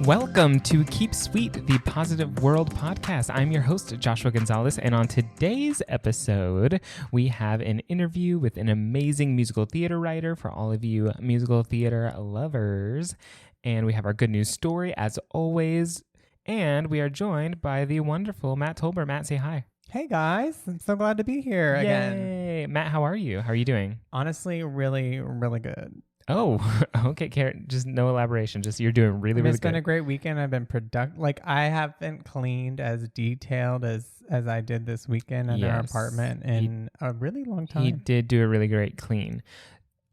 Welcome to Keep Sweet, the Positive World podcast. I'm your host, Joshua Gonzalez, and on today's episode, we have an interview with an amazing musical theater writer for all of you musical theater lovers. And we have our good news story, as always, and we are joined by the wonderful Matt Tolber. Matt, say hi. Hey guys, I'm so glad to be here again. Yay! Matt, how are you? How are you doing? Honestly, really, really good. Oh, okay, Karen, just no elaboration. Just you're doing really, really good. It's been a great weekend. I've been productive. Like, I haven't cleaned as detailed as I did this weekend in our apartment in a really long time. He did do a really great clean.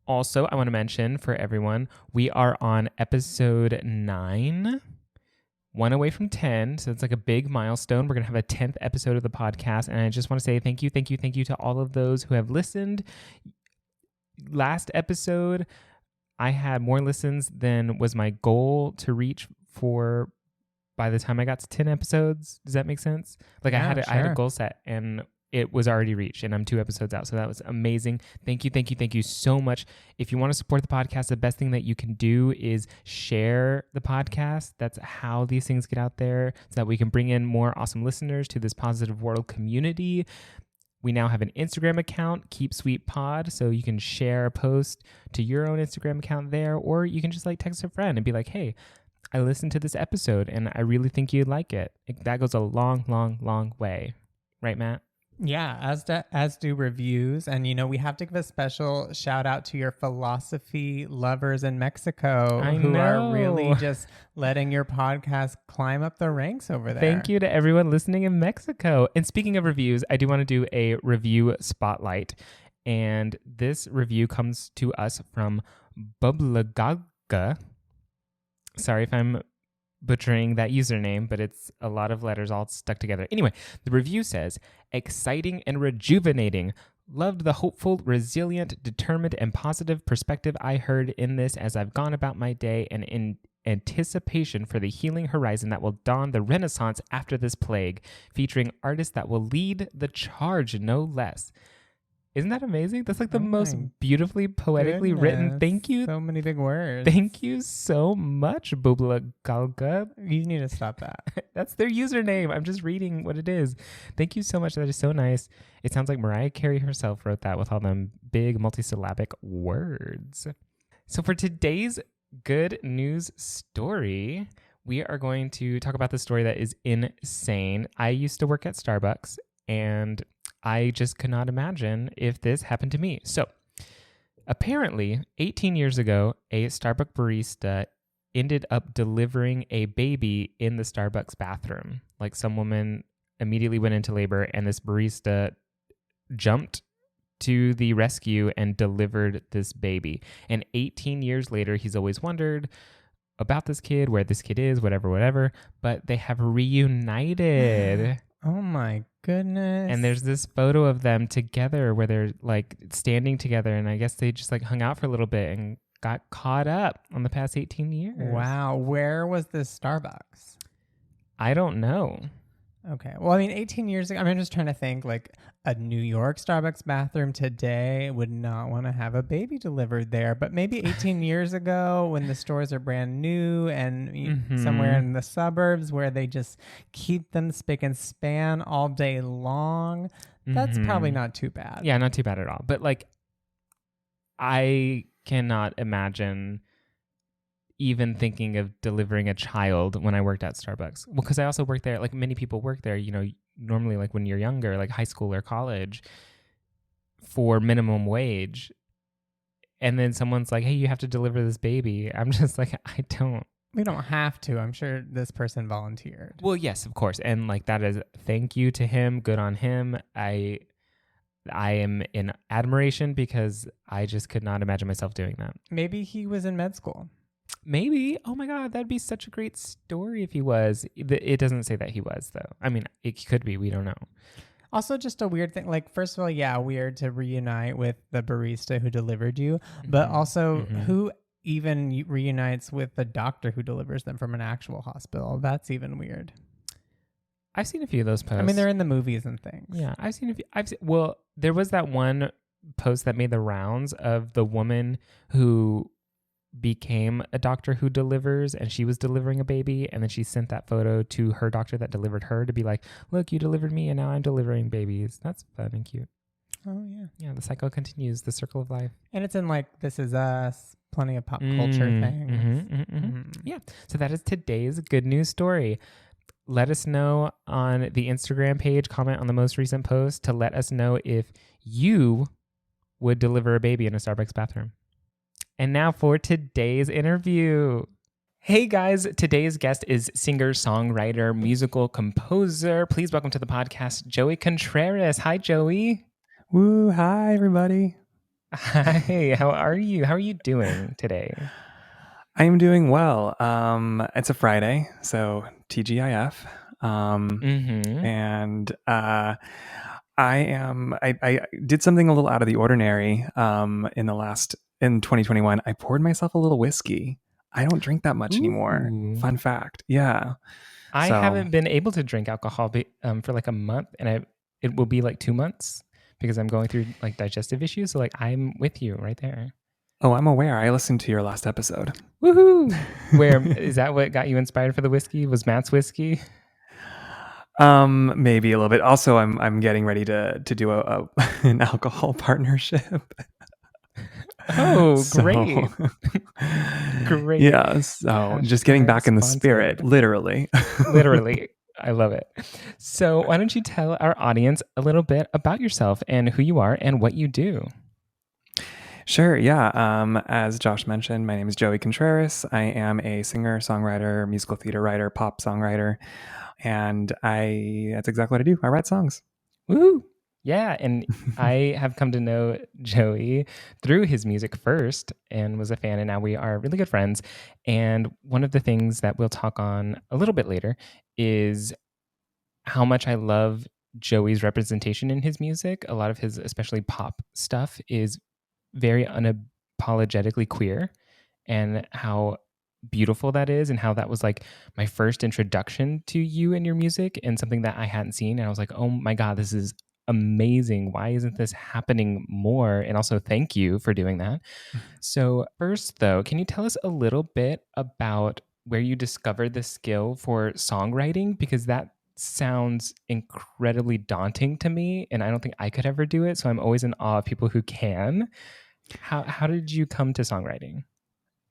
Also, I want to mention for everyone, we are on episode 9, one away from 10. So it's like a big milestone. We're going to have a 10th episode of the podcast. And I just want to say thank you to all of those who have listened. Last episode, I had more listens than was my goal to reach for by the time I got to 10 episodes. Does that make sense? Like, yeah, I had a goal set and it was already reached and I'm 2 episodes out. So that was amazing. Thank you so much. If you want to support the podcast, the best thing that you can do is share the podcast. That's how these things get out there so that we can bring in more awesome listeners to this positive world community. We now have an Instagram account, KeepSweetPod, so you can share a post to your own Instagram account there, or you can just like text a friend and be like, hey, I listened to this episode and I really think you'd like it. That goes a long, long, long way. Right, Matt? Yeah, as do reviews. And, you know, we have to give a special shout out to your philosophy lovers in Mexico who are really just letting your podcast climb up the ranks over there. Thank you to everyone listening in Mexico. And speaking of reviews, I do want to do a review spotlight. And this review comes to us from Bublagaga. Sorry if I'm butchering that username, but it's a lot of letters all stuck together. Anyway, the review says, exciting and rejuvenating. Loved the hopeful, resilient, determined, and positive perspective I heard in this as I've gone about my day and in anticipation for the healing horizon that will dawn the renaissance after this plague, featuring artists that will lead the charge, no less. Isn't that amazing? That's like the most beautifully, poetically written. Thank you. So many big words. Thank you so much, Bubla Galga. You need to stop that. That's their username. I'm just reading what it is. Thank you so much. That is so nice. It sounds like Mariah Carey herself wrote that with all them big multisyllabic words. So for today's good news story, we are going to talk about the story that is insane. I used to work at Starbucks, and I just could not imagine if this happened to me. So apparently, 18 years ago, a Starbucks barista ended up delivering a baby in the Starbucks bathroom. Like, some woman immediately went into labor and this barista jumped to the rescue and delivered this baby. And 18 years later, he's always wondered about this kid, where this kid is, whatever. But they have reunited. Oh my goodness. And there's this photo of them together where they're like standing together, and I guess they just like hung out for a little bit and got caught up on the past 18 years. Wow. Where was this Starbucks? I don't know. Okay. Well, I mean, 18 years ago, I'm just trying to think, like, a New York Starbucks bathroom today would not want to have a baby delivered there. But maybe 18 years ago, when the stores are brand new and somewhere in the suburbs where they just keep them spick and span all day long, that's probably not too bad. Yeah, not too bad at all. But like, I cannot imagine even thinking of delivering a child when I worked at Starbucks. Well, because I also worked there, like many people work there, you know, normally like when you're younger, like high school or college, for minimum wage. And then someone's like, hey, you have to deliver this baby. I'm just like, We don't have to. I'm sure this person volunteered. Well, yes, of course. And like, that is, thank you to him. Good on him. I am in admiration because I just could not imagine myself doing that. Maybe he was in med school. Maybe. Oh my God, that'd be such a great story if he was. It doesn't say that he was, though. I mean, it could be. We don't know. Also, just a weird thing. Like, first of all, yeah, weird to reunite with the barista who delivered you. But also, who even reunites with the doctor who delivers them from an actual hospital? That's even weird. I've seen a few of those posts. I mean, they're in the movies and things. Yeah, I've seen a few. Well, there was that one post that made the rounds of the woman who became a doctor who delivers, and she was delivering a baby, and then she sent that photo to her doctor that delivered her to be like, look, you delivered me and now I'm delivering babies. That's fun and cute. Oh, yeah. Yeah, the cycle continues, the circle of life. And it's in like This Is Us, plenty of pop culture things. Yeah. So that is today's good news story. Let us know on the Instagram page, comment on the most recent post to let us know if you would deliver a baby in a Starbucks bathroom. And now for today's interview. Hey guys, today's guest is singer, songwriter, musical composer. Please welcome to the podcast, Joey Contreras. Hi, Joey. Woo, hi everybody. Hi, how are you? How are you doing today? I am doing well. It's a Friday, so TGIF. And I did something a little out of the ordinary in 2021. I poured myself a little whiskey. I don't drink that much anymore. Fun fact. Yeah. I haven't been able to drink alcohol for like a month, and it will be like 2 months because I'm going through like digestive issues. So like I'm with you right there. Oh, I'm aware. I listened to your last episode. Woohoo! Where is that what got you inspired for the whiskey? Was Matt's whiskey? Maybe a little bit. Also, I'm getting ready to do an alcohol partnership. Oh, great. Great. Yeah. So just getting back in the spirit, literally. Literally. I love it. So why don't you tell our audience a little bit about yourself and who you are and what you do? Sure. Yeah. As Josh mentioned, my name is Joey Contreras. I am a singer, songwriter, musical theater writer, pop songwriter. And that's exactly what I do. I write songs. Woo! Yeah, and I have come to know Joey through his music first and was a fan, and now we are really good friends. And one of the things that we'll talk on a little bit later is how much I love Joey's representation in his music. A lot of his, especially pop stuff, is very unapologetically queer, and how beautiful that is, and how that was like my first introduction to you and your music and something that I hadn't seen. And I was like, oh my God, this is amazing. Why isn't this happening more? And also thank you for doing that. So first though, can you tell us a little bit about where you discovered the skill for songwriting? Because that sounds incredibly daunting to me, and I don't think I could ever do it. So I'm always in awe of people who can. How did you come to songwriting?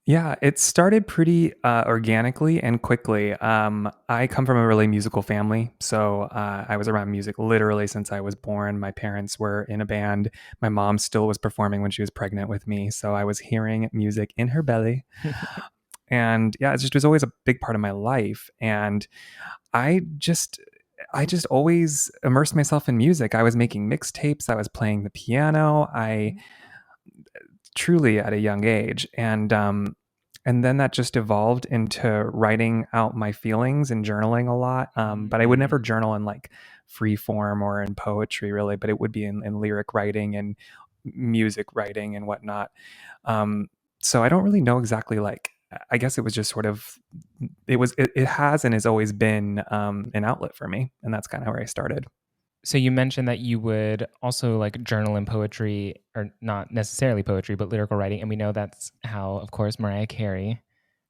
Yeah, it started pretty organically and quickly. I come from a really musical family, so I was around music literally since I was born. My parents were in a band. My mom still was performing when she was pregnant with me, so I was hearing music in her belly. And yeah, it was always a big part of my life. And I just always immersed myself in music. I was making mixtapes. I was playing the piano. Truly at a young age, and then that just evolved into writing out my feelings and journaling a lot. But I would never journal in like free form or in poetry really, but it would be in lyric writing and music writing and whatnot. So I don't really know exactly, like, I guess it was just sort of, it has and has always been an outlet for me. And that's kind of where I started. So you mentioned that you would also like journal in poetry, or not necessarily poetry, but lyrical writing. And we know that's how, of course, Mariah Carey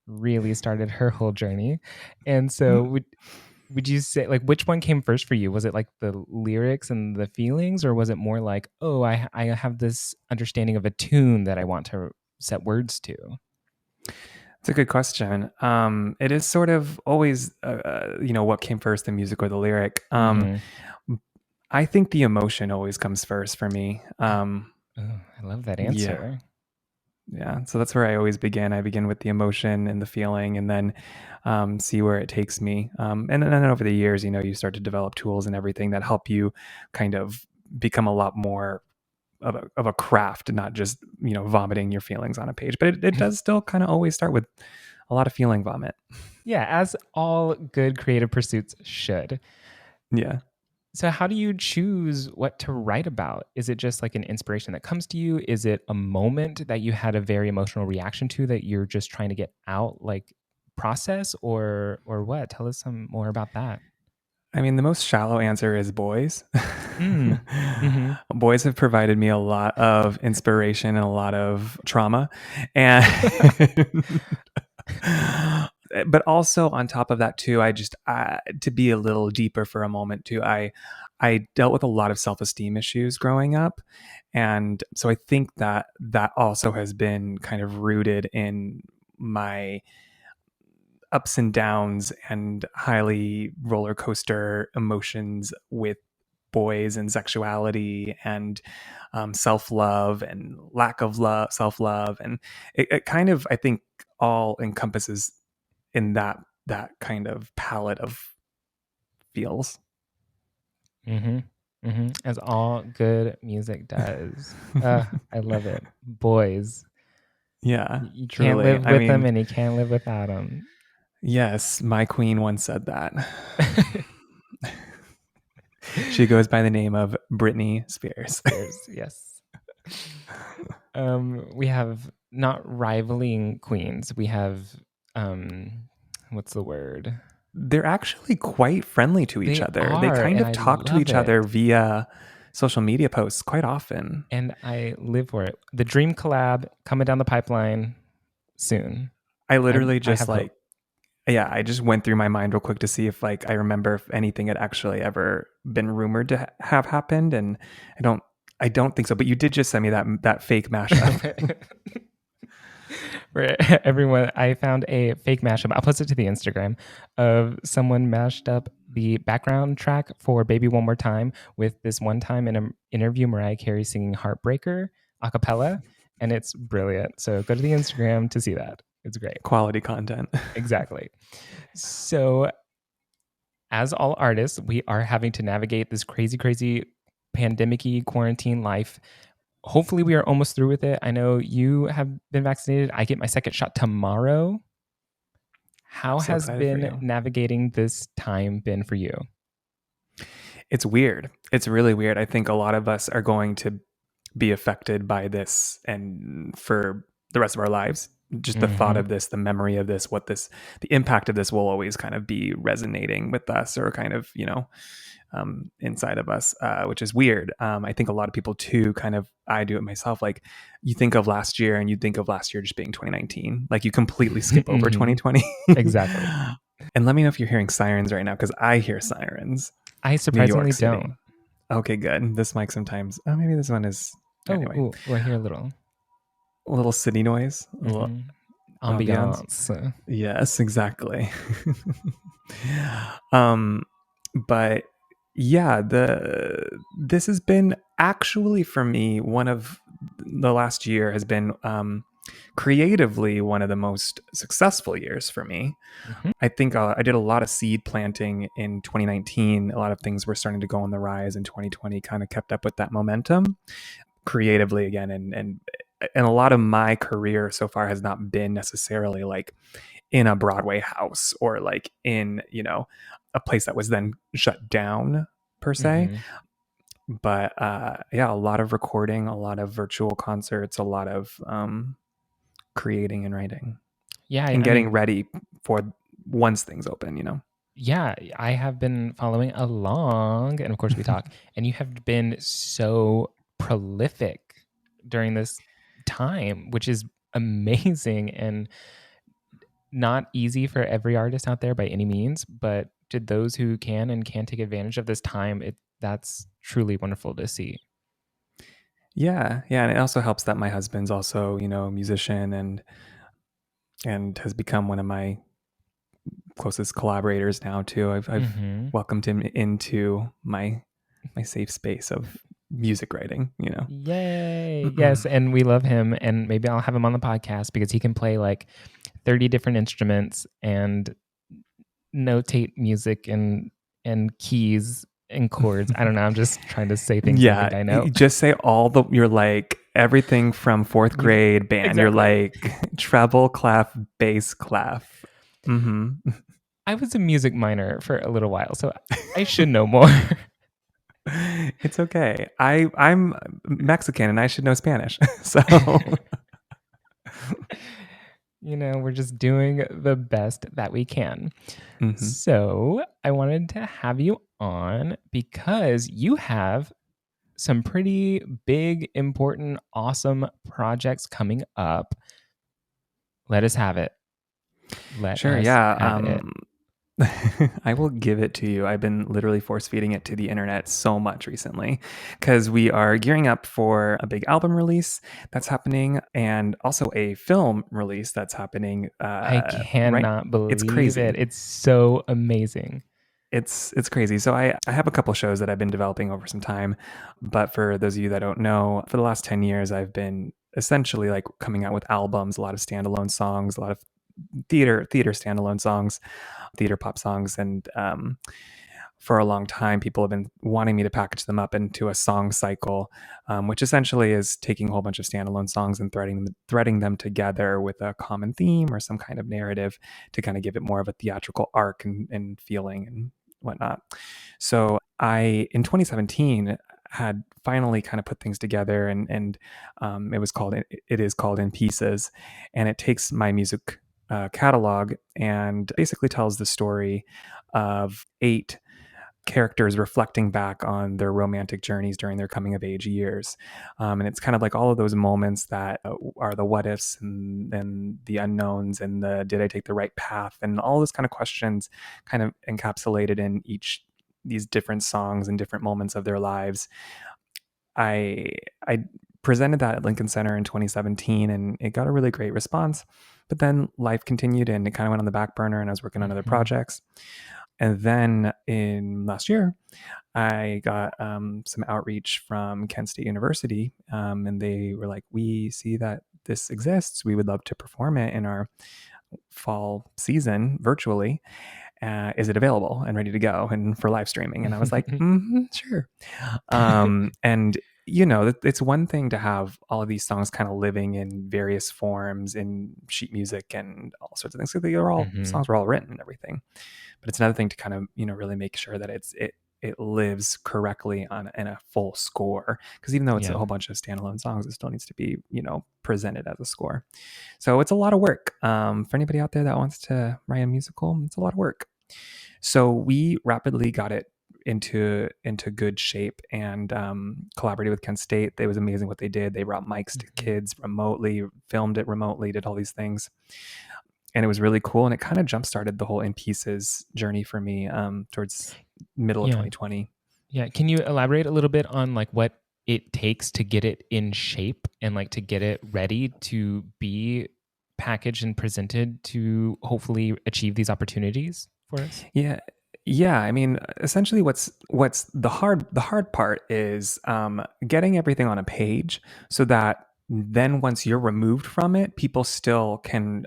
really started her whole journey. And so would you say, like, which one came first for you? Was it like the lyrics and the feelings, or was it more like, oh, I have this understanding of a tune that I want to set words to? It's a good question. It is sort of always, what came first, the music or the lyric? I think the emotion always comes first for me. I love that answer. Yeah. So that's where I always begin. I begin with the emotion and the feeling, and then see where it takes me. And then over the years, you start to develop tools and everything that help you kind of become a lot more of a craft, not just, vomiting your feelings on a page. But it does still kind of always start with a lot of feeling vomit. Yeah, as all good creative pursuits should. Yeah. So how do you choose what to write about? Is it just like an inspiration that comes to you? Is it a moment that you had a very emotional reaction to that you're just trying to get out, like process, or what? Tell us some more about that. I mean, the most shallow answer is boys. Mm. Mm-hmm. Boys have provided me a lot of inspiration and a lot of trauma. And but also on top of that too, to be a little deeper for a moment too, I dealt with a lot of self-esteem issues growing up. And so I think that also has been kind of rooted in my ups and downs and highly roller coaster emotions with boys and sexuality and self-love and lack of self-love. And it kind of, I think, all encompasses in that kind of palette of feels. Mm-hmm. Mm-hmm. As all good music does. I love it. Boys. Yeah, You can't truly. live I with them mean, and you can't live without them. yes, my queen once said that. She goes by the name of Britney Spears. Spears, yes. We have not rivaling queens. We have what's the word? They're actually quite friendly to each They other. They are, kind and of I talk to love each other it. via social media posts quite often. And I live for it. The dream collab coming down the pipeline soon. I literally I just have hope. I just went through my mind real quick to see if I remember if anything had actually ever been rumored to have happened, and I don't think so. But you did just send me that fake mashup. For everyone, I found a fake mashup. I'll post it to the Instagram of someone mashed up the background track for Baby One More Time with this one time in an interview Mariah Carey singing Heartbreaker a cappella, and it's brilliant. So go to the Instagram to see that. It's great. Quality content. Exactly. So as all artists, we are having to navigate this crazy pandemic-y quarantine life. Hopefully we are almost through with it. I know you have been vaccinated. I get my second shot tomorrow. How So has excited for been you. navigating this time been for you? It's weird. It's really weird. I think a lot of us are going to be affected by this and for the rest of our lives. Just the thought of this, the memory of this, the impact of this will always kind of be resonating with us, or kind of, inside of us, which is weird. I think a lot of people too, I do it myself. Like, you think of last year and you think of last year just being 2019. Like, you completely skip over 2020. Exactly. And let me know if you're hearing sirens right now, because I hear sirens. I New York surprisingly City. don't. Okay, good. This mic sometimes. Oh, maybe this one is. Anyway, I hear a little. a little city noise. A little ambiance. Ambiance. Yes, exactly. But yeah, this has been actually, for me, one of the last year has been creatively one of the most successful years for me. Mhm. I think I did a lot of seed planting in 2019. A lot of things were starting to go on the rise in 2020, kind of kept up with that momentum creatively again. And a lot of my career so far has not been necessarily like in a Broadway house, or like in, a place that was then shut down per se. But yeah, a lot of recording, a lot of virtual concerts, a lot of creating and writing, Yeah, and I getting mean, ready for once things open, yeah, I have been following along, and of course we talk, and you have been so prolific during this time, which is amazing and not easy for every artist out there by any means, but to those who can and can take advantage of this time, that's truly wonderful to see. Yeah, and it also helps that my husband's also, a musician, and has become one of my closest collaborators now too. I've welcomed him into my safe space of music writing. Yay! Yes, and we love him, and maybe I'll have him on the podcast because he can play like 30 different instruments and notate music and keys and chords. I don't know. I'm just trying to say things I think I know. Just say you're like everything from fourth grade band. Exactly. You're like treble clef, bass clef. I was a music minor for a little while, so I should know more. It's okay. I'm Mexican and I should know Spanish. So we're just doing the best that we can. Mhm. So I wanted to have you on because you have some pretty big, important, awesome projects coming up. Let us have it. Let Sure, us yeah. have it. I will give it to you. I've been literally force feeding it to the internet so much recently because we are gearing up for a big album release that's happening and also a film release that's happening. I Right, cannot it's believe it. crazy. It's so amazing. It's crazy. So I have a couple shows that I've been developing over some time, but for those of you that don't know, for the last 10 years, I've been essentially like coming out with albums, a lot of standalone songs, a lot of theater standalone songs, theater pop songs, and for a long time, people have been wanting me to package them up into a song cycle, which essentially is taking a whole bunch of standalone songs and threading them together with a common theme or some kind of narrative to kind of give it more of a theatrical arc and feeling and whatnot. So I, in 2017, had finally kind of put things together, and it is called In Pieces, and it takes my music catalog and basically tells the story of 8 characters reflecting back on their romantic journeys during their coming of age years. And it's kind of like all of those moments that are the what ifs and the unknowns and the did I take the right path and all those kind of questions kind of encapsulated in each these different songs and different moments of their lives. I presented that at Lincoln Center in 2017 and it got a really great response. But then life continued and it kind of went on the back burner and I was working on other projects. And then in last year, I got some outreach from Kent State University, and they were like, "We see that this exists. We would love to perform it in our fall season virtually. Is it available and ready to go and for live streaming?" And I was like, "Sure." And it's one thing to have all of these songs kind of living in various forms in sheet music and all sorts of things. So songs were all written and everything. But it's another thing to kind of really make sure that it lives correctly in a full score, because even though it's a whole bunch of standalone songs, it still needs to be presented as a score. So it's a lot of work. For anybody out there that wants to write a musical, it's a lot of work. So we rapidly got it into good shape and collaborated with Kent State. It was amazing what they did. They brought mics to kids remotely, filmed it remotely, did all these things. And it was really cool. And it kind of jump-started the whole In Pieces journey for me towards middle of 2020. Yeah. Can you elaborate a little bit on like what it takes to get it in shape and like to get it ready to be packaged and presented to hopefully achieve these opportunities for us? Yeah. I mean, essentially what's the hard part is getting everything on a page so that then once you're removed from it, people still can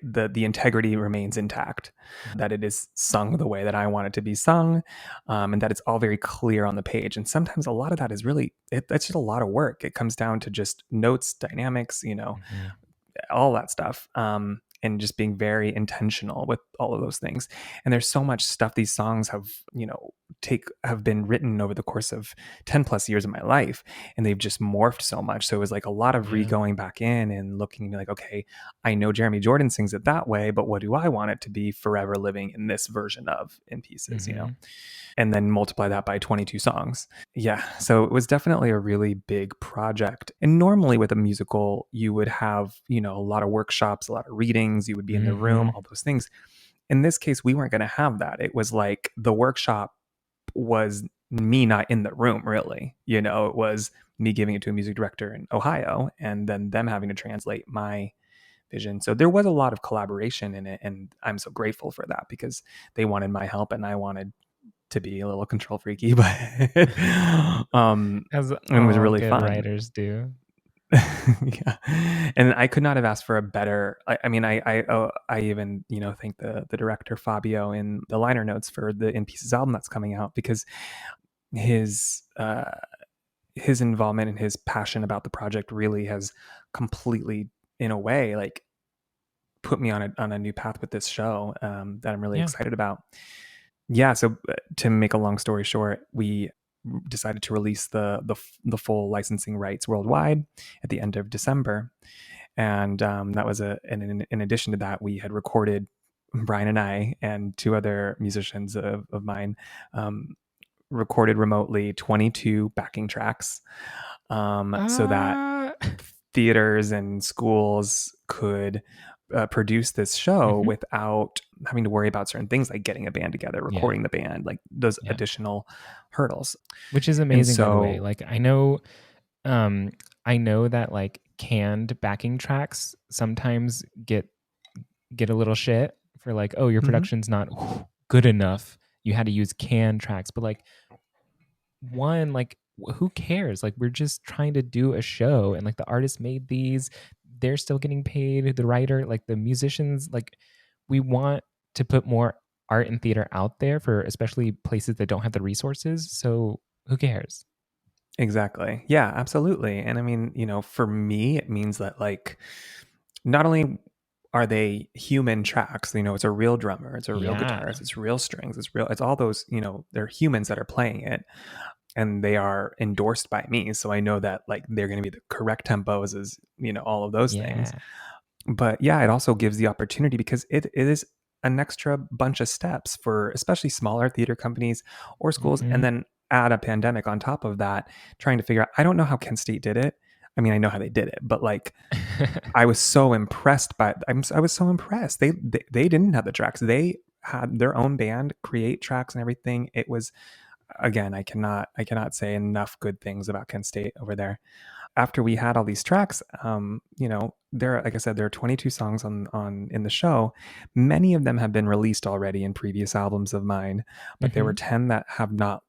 the integrity remains intact, that it is sung the way that I want it to be sung, and that it's all very clear on the page. And sometimes a lot of that is that's just a lot of work. It comes down to just notes, dynamics, all that stuff. And just being very intentional with all of those things. And there's so much stuff these songs have been written over the course of 10 plus years of my life, and they've just morphed so much. So it was like a lot of re-going back in and looking like, okay, I know Jeremy Jordan sings it that way, but what do I want it to be forever living in this version of In Pieces, and then multiply that by 22 songs. Yeah. So it was definitely a really big project. And normally with a musical, you would have, a lot of workshops, a lot of readings, you would be in the room, all those things. In this case, we weren't going to have that. It was like the workshop was me not in the room, really. It was me giving it to a music director in Ohio and then them having to translate my vision. So there was a lot of collaboration in it. And I'm so grateful for that because they wanted my help and I wanted to be a little control freaky, but As it was really good fun. writers do. Yeah, and I could not have asked for a better. I mean, I even thank the director Fabio in the liner notes for the In Pieces album that's coming out, because his involvement and his passion about the project really has completely, in a way, like put me on a new path with this show that I'm really excited about. Yeah, so to make a long story short, we decided to release the full licensing rights worldwide at the end of December. And that was in addition to that, we had recorded, Brian and I and two other musicians of mine, recorded remotely 22 backing tracks, so that Uh, theaters and schools could produce this show mhm. without having to worry about certain things like getting a band together, Yeah. recording the band, like those Yeah. additional hurdles. Which is And amazing, by the way. so, Like I know that like canned backing tracks sometimes get a little shit for like, oh, your mhm, production's not good enough. You had to use canned tracks. But like one, like who cares? Like we're just trying to do a show and like the artist made these, they're still getting paid, the writer, like the musicians, like we want to put more art and theater out there for especially places that don't have the resources. So who cares? exactly. Yeah, absolutely. And I mean, for me, it means that like not only are they human tracks, it's a real drummer, it's a real Yeah. guitarist, it's real strings, it's all those, they're humans that are playing it, and they are endorsed by me. So I know that like they're going to be the correct tempos, as, all of those things. Yeah. But yeah, it also gives the opportunity because it is an extra bunch of steps for especially smaller theater companies or schools. Mm-hmm. And then add a pandemic on top of that, trying to figure out, I don't know how Kent State did it. I mean, I know how they did it, but like, I was so impressed I was so impressed. They didn't have the tracks. They had their own band create tracks and everything. It was, again, I cannot say enough good things about Kent State over there. After we had all these tracks, there, like I said, there are 22 songs on in the show. Many of them have been released already in previous albums of mine, but there Mm-hmm. were 10 that have not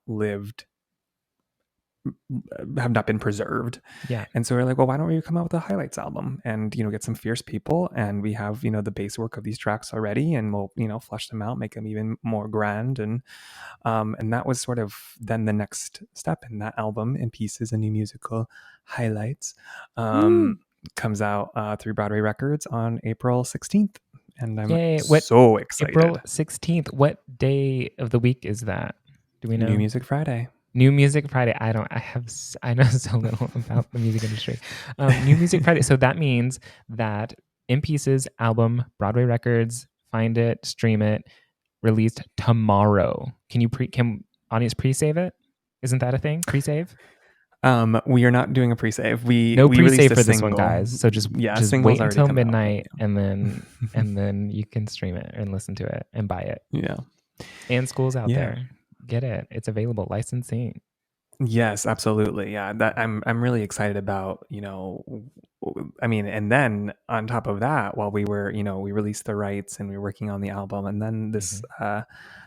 been preserved. Yeah. And so we're like, well, why don't we come out with a highlights album and, get some fierce people, and we have, the base work of these tracks already, and we'll, flush them out, make them even more grand. And that was sort of then the next step in that album. In Pieces, a new musical, highlights, Woo. comes out through Broadway Records on April 16th. And I'm Yay. What so excited. April 16th? What day of the week is that? Do we know? New Music Friday. New Music Friday. I know so little about the music industry. New Music Friday. So that means that In Pieces album, Broadway Records, find it, stream it, released tomorrow. Can audience pre-save it? Isn't that a thing? Pre-save? We are not doing a pre-save. No We released pre-save a for this one, single. guys. So just Single's wait already until come out, but midnight and then you can stream it and listen to it and buy it. yeah. And schools out Yeah. there, get it. It's available. Licensing. Yes, absolutely. Yeah, that I'm really excited about, I mean, and then on top of that, while we were, we released the rights and we were working on the album, and then this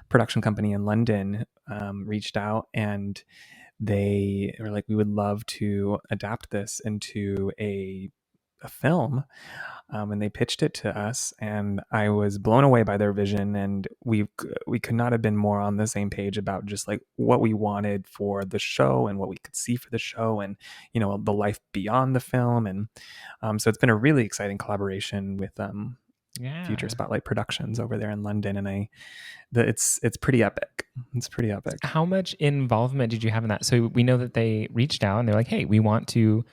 production company in London reached out, and they were like, we would love to adapt this into a film. And they pitched it to us, and I was blown away by their vision, and we could not have been more on the same page about just like what we wanted for the show and what we could see for the show, and the life beyond the film. And so it's been a really exciting collaboration with Future Spotlight Productions over there in London, and it's pretty epic. It's pretty epic. How much involvement did you have in that? So we know that they reached out and they're like, hey, we want to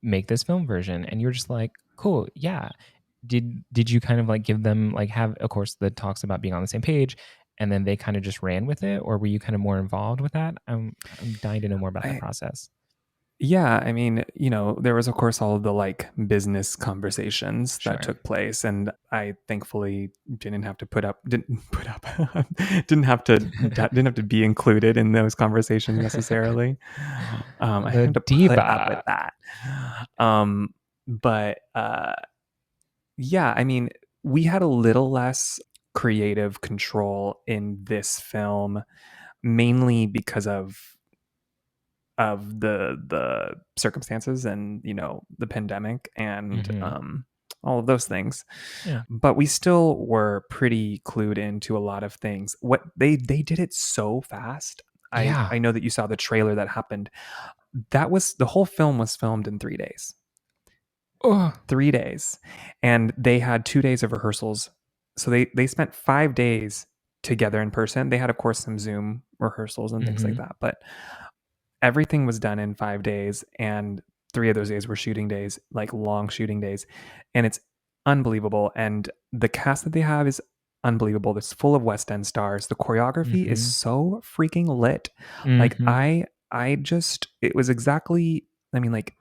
make this film version, and you're just like, cool, yeah. Did you kind of like give them like have, of course, the talks about being on the same page, and then they kind of just ran with it, or were you kind of more involved with that? I'm dying to know more about that process. Yeah, I mean, there was of course all of the like business conversations that took place, and I thankfully didn't have to didn't have to be included in those conversations necessarily. I had to put up with that. But yeah, I mean, we had a little less creative control in this film, mainly because of the circumstances and the pandemic and all of those things. Yeah. But we still were pretty clued into a lot of things. What they did it so fast. I know that you saw the trailer that happened. That was the whole film was filmed in 3 days. 3 days. And they had 2 days of rehearsals. So they spent 5 days together in person. They had, of course, some Zoom rehearsals and things like that, but everything was done in 5 days, and 3 of those days were shooting days, like long shooting days, and it's unbelievable. And the cast that they have is unbelievable. It's full of West End stars. The choreography is so freaking lit. Like I just, it was exactly, I mean, like,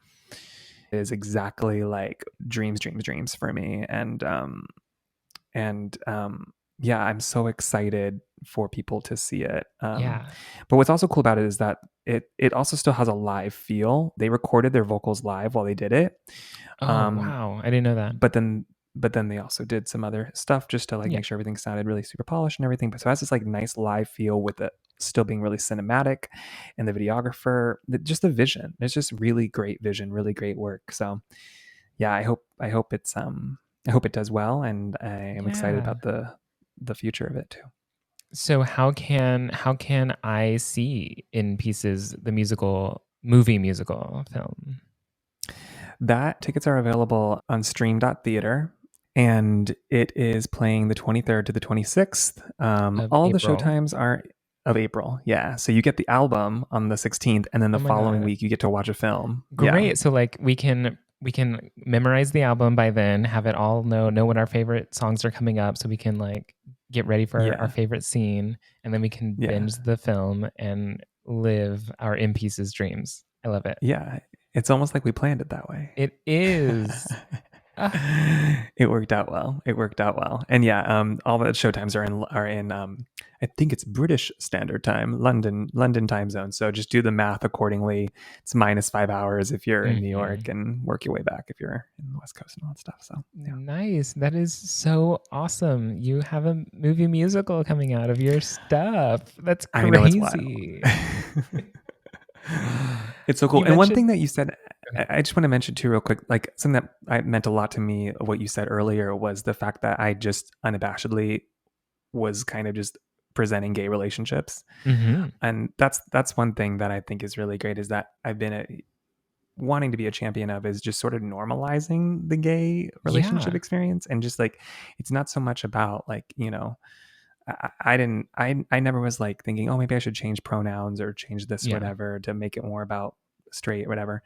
it is exactly like dreams for me. And yeah, I'm so excited for people to see it. But what's also cool about it is that it also still has a live feel. They recorded their vocals live while they did it. Wow, I didn't know that. But then they also did some other stuff just to like make sure everything sounded really super polished and everything. But so it has this like nice live feel with it still being really cinematic, and the videographer, just the vision. It's just really great vision, really great work. So yeah, I hope I hope it does well, and I am excited about the future of it too. So how can I see In Pieces, the movie musical film? That tickets are available on stream.theater, and it is playing the 23rd to the 26th. All the showtimes are of April. Yeah. So you get the album on the 16th, and then the following week you get to watch a film. Great. Yeah. So like we can memorize the album by then, have it all know when our favorite songs are coming up, so we can like get ready for our favorite scene, and then we can binge the film and live our In Pieces dreams. I love it. Yeah. It's almost like we planned it that way. It is. It worked out well. And yeah, all the showtimes are in I think it's British Standard Time, London time zone. So just do the math accordingly. It's -5 hours if you're in New York, and work your way back if you're in the West Coast and all that stuff. So yeah. Nice. That is so awesome. You have a movie musical coming out of your stuff. That's crazy. I know, it's wild. It's so cool. And one thing that you said, I just want to mention too real quick, like something that meant a lot to me, what you said earlier, was the fact that I just unabashedly was kind of just presenting gay relationships. And that's one thing that I think is really great, is that I've been wanting to be a champion of, is just sort of normalizing the gay relationship experience. And just like, it's not so much about like, you know, I never was like thinking, oh, maybe I should change pronouns or change this or whatever to make it more about straight or whatever.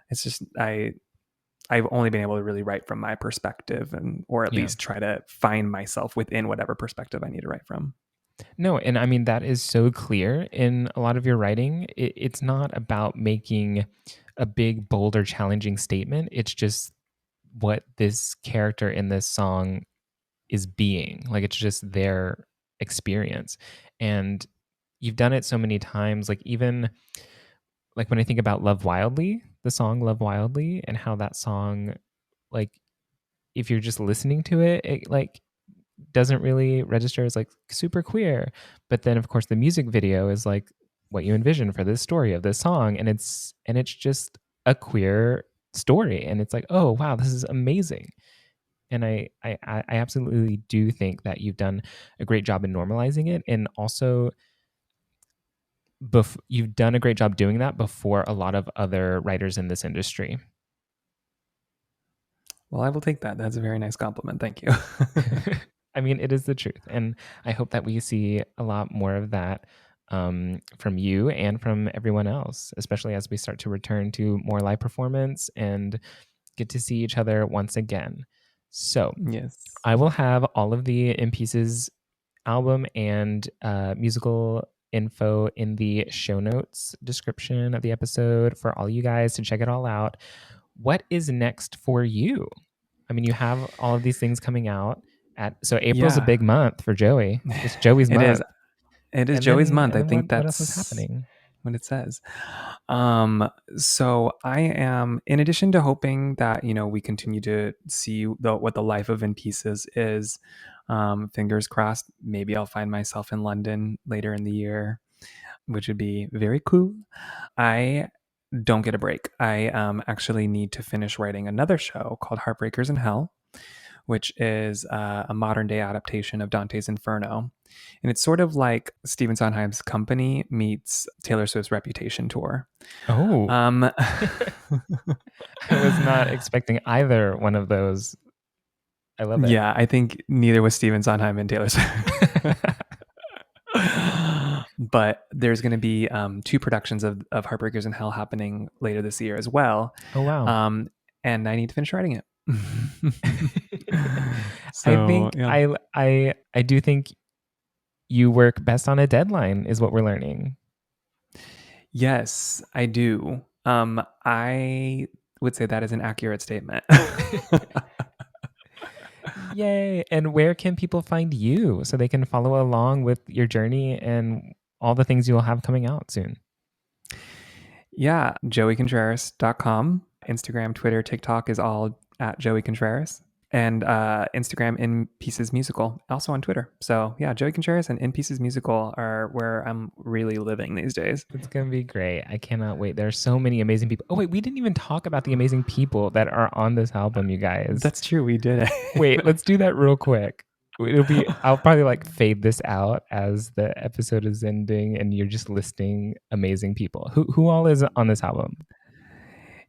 It's just, I've only been able to really write from my perspective, or at least try to find myself within whatever perspective I need to write from. No, and I mean, that is so clear in a lot of your writing. It's not about making a big, bold, or challenging statement. It's just what this character in this song is being. Like, it's just their experience. And you've done it so many times. Like, even like when I think about Love Wildly, the song Love Wildly, and how that song, like, if you're just listening to it, it like doesn't really register as like super queer. But then of course the music video is like what you envision for this story of this song, and it's just a queer story, and it's like, oh wow, this is amazing. And I absolutely do think that you've done a great job in normalizing it, and also you've done a great job doing that before a lot of other writers in this industry. Well, I will take that. That's a very nice compliment. Thank you. I mean, it is the truth. And I hope that we see a lot more of that from you and from everyone else, especially as we start to return to more live performance and get to see each other once again. So yes, I will have all of the In Pieces album and musical info in the show notes description of the episode for all you guys to check it all out. What is next for you? I mean, you have all of these things coming out. So April's a big month for Joey. It's Joey's month. It is Joey's month. I think what that's else is happening. What it says. So I am, in addition to hoping that, you know, we continue to see what the life of In Pieces is, fingers crossed, maybe I'll find myself in London later in the year, which would be very cool. I don't get a break. I actually need to finish writing another show called Heartbreakers in Hell, which is a modern day adaptation of Dante's Inferno. And it's sort of like Stephen Sondheim's Company meets Taylor Swift's Reputation tour. Oh. I was not expecting either one of those. I love it. Yeah, I think neither was Stephen Sondheim and Taylor Swift. But there's going to be 2 productions of Heartbreakers in Hell happening later this year as well. Oh, wow. And I need to finish writing it. I think I do think you work best on a deadline is what we're learning. Yes, I do. I would say that is an accurate statement. Yay. And where can people find you so they can follow along with your journey and all the things you'll have coming out soon? Yeah, joeycontreras.com. Instagram, Twitter, TikTok is all at Joey Contreras. And Instagram, In Pieces Musical, also on Twitter. So yeah, Joey Contreras and In Pieces Musical are where I'm really living these days. It's going to be great. I cannot wait. There are so many amazing people. Oh, wait, we didn't even talk about the amazing people that are on this album, you guys. That's true. We did it. Wait, let's do that real quick. I'll probably like fade this out as the episode is ending and you're just listing amazing people. Who all is on this album?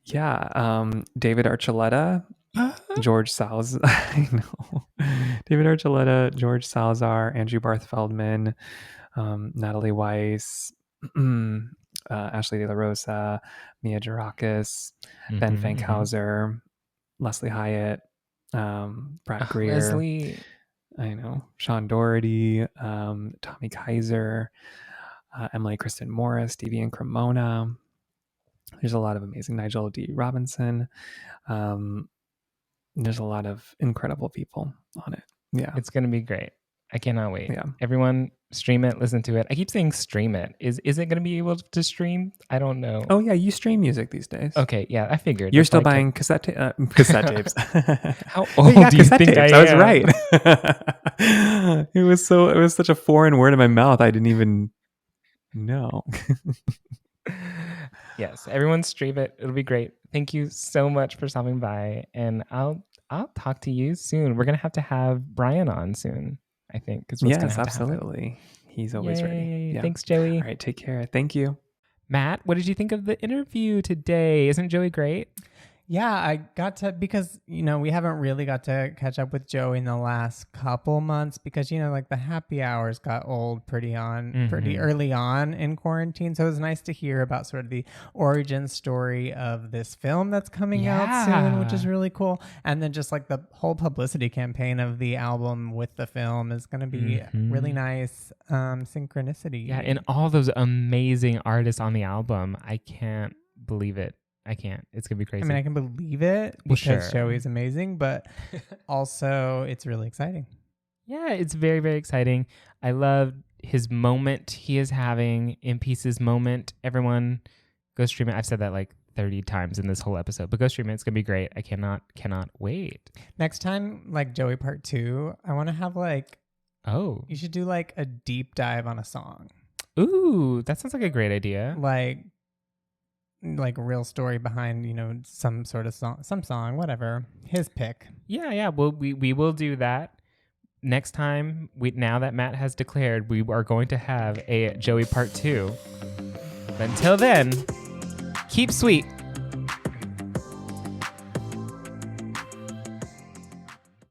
Yeah. David Archuleta, George Salazar. I know. David Archuleta, George Salazar, Andrew Barth Feldman, Natalie Weiss, Ashley De La Rosa, Mia Jarakis, Ben Fankhauser, Leslie Hyatt, Brad Greer. Leslie. I know. Sean Doherty, Tommy Kaiser, Emily Kristen Morris, Stevie and Cremona. There's a lot of amazing Nigel D. Robinson. There's a lot of incredible people on it. Yeah. It's going to be great. I cannot wait. Yeah. Everyone stream it, listen to it. I keep saying stream it. Is it going to be able to stream? I don't know. Oh yeah, you stream music these days. Okay, yeah, I figured. You're still buying cassette tapes. How old do you think I am? I was right. It was such a foreign word in my mouth. I didn't even know. Yes, everyone stream it. It'll be great. Thank you so much for stopping by, and I'll talk to you soon. We're gonna have to have Brian on soon, I think. Yes, absolutely. He's always ready. Yeah. Thanks, Joey. All right, take care. Thank you. Matt, what did you think of the interview today? Isn't Joey great? Yeah, I got to, because, we haven't really got to catch up with Joey in the last couple months because, like the happy hours got old pretty early on in quarantine. So it was nice to hear about sort of the origin story of this film that's coming out soon, which is really cool. And then just like the whole publicity campaign of the album with the film is going to be really nice synchronicity. Yeah, and all those amazing artists on the album. I can't believe it. I can't. It's going to be crazy. I mean, I can believe it because Joey's amazing, but also it's really exciting. Yeah, it's very, very exciting. I love his moment he is having, In Pieces moment. Everyone go stream it. I've said that like 30 times in this whole episode, but go stream it. It's going to be great. I cannot wait. Next time, like Joey Part 2, I want to have you should do like a deep dive on a song. Ooh, that sounds like a great idea. Like a real story behind, some sort of song, whatever. His pick. Yeah. Well, we will do that next time. Now that Matt has declared, we are going to have a Joey Part 2. Until then, keep sweet.